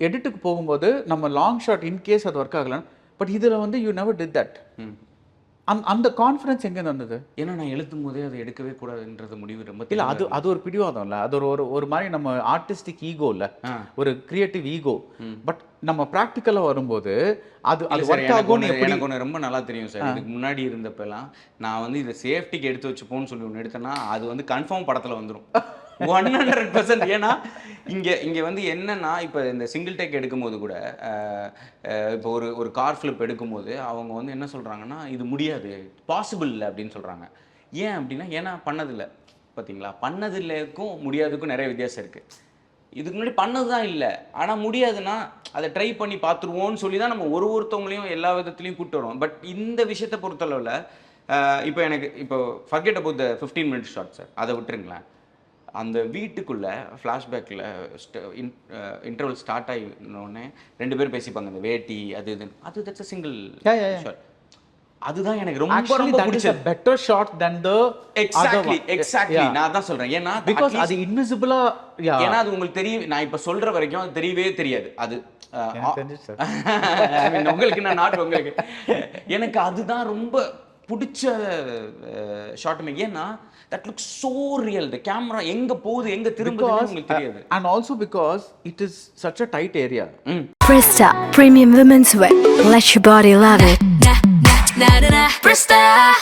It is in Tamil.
எடிட்டுக்கு போகும்போது நம்ம லாங் ஷாட் இன்கேஸ் அது ஒர்க் ஆகலாம், பட் இதில் வந்து யூ நெவர் டிட் தட். அந்த கான்ஃபிடன்ஸ் எங்கே வந்தது? ஏன்னா நான் எழுத்தும் போதே அதை எடுக்கவே கூடாதுன்றது முடிவு ரொம்ப இல்லை, அது ஒரு பிடிவாதம் இல்லை, அது ஒரு மாதிரி நம்ம ஆர்டிஸ்டிக் ஈகோ இல்லை, ஒரு கிரியேட்டிவ் ஈகோ. பட் நம்ம ப்ராக்டிக்கலாக வரும்போது அது ஒர்க் ஆகும். எனக்கு ஒன்று ரொம்ப நல்லா தெரியும் சார். இதுக்கு முன்னாடி இருந்தப்பெல்லாம் நான் வந்து இதை சேஃப்டிக்கு எடுத்து வச்சுப்போன்னு சொல்லி ஒன்று எடுத்தேன்னா அது வந்து கன்ஃபார்ம் படத்தில் வந்துடும் 100%. ஏன்னா இங்கே வந்து என்னன்னா இப்போ இந்த சிங்கிள் டேக் எடுக்கும்போது கூட இப்போ ஒரு கார் ஃபிளிப் எடுக்கும்போது அவங்க வந்து என்ன சொல்கிறாங்கன்னா இது முடியாது, பாசிபிள் இல்லை அப்படின்னு சொல்கிறாங்க. ஏன் அப்படின்னா ஏன்னா பண்ணதில்லை. பார்த்தீங்களா, பண்ணதில்லைக்கும் முடியாதுக்கும் நிறைய வித்தியாசம் இருக்குது. இதுக்கு முன்னாடி பண்ணது தான் இல்லை, ஆனால் முடியாதுன்னா அதை ட்ரை பண்ணி பார்த்துருவோன்னு சொல்லி தான் நம்ம ஒருத்தவங்களையும் எல்லா விதத்துலையும் கூப்பிட்டு வரோம். பட் இந்த விஷயத்தை பொறுத்தளவில் இப்போ எனக்கு இப்போ forget about the 15 minute shot sir, அதை விட்டுருங்களேன். அந்த வீட்டுக்குள்ளே ஃப்ளாஷ்பேக்கில் இன்டர்வல் ஸ்டார்ட் ஆகினோடனே 2 பேர் பேசிப்பாங்க, இந்த வேட்டி அது இதுன்னு. அது தட்ஸ் அ சிங்கிள் ஷாட். அதுதான் எனக்கு ரொம்ப ரொம்ப பிடிச்ச பெட்டர் ஷாட் தென் தி எக்ஸாக்ட்லி நான் தான் சொல்றேன். ஏன்னா பிகாஸ் அது இன்விசிபிளா, ஏன்னா அது உங்களுக்கு தெரியும். நான் இப்ப சொல்ற வரைக்கும் அது தெரியவே தெரியாது. அது உங்களுக்கு நான் நாட் உங்களுக்கு எனக்கு அதுதான் ரொம்ப பிடிச்ச ஷாட்டுமே. ஏன்னா that looks so real. the camera எங்க போகுது எங்க திரும்புதுன்னு உங்களுக்கு தெரியாது. And also because it is such a tight area. Presta Premium Women's Wear. Let your body love it. Presta.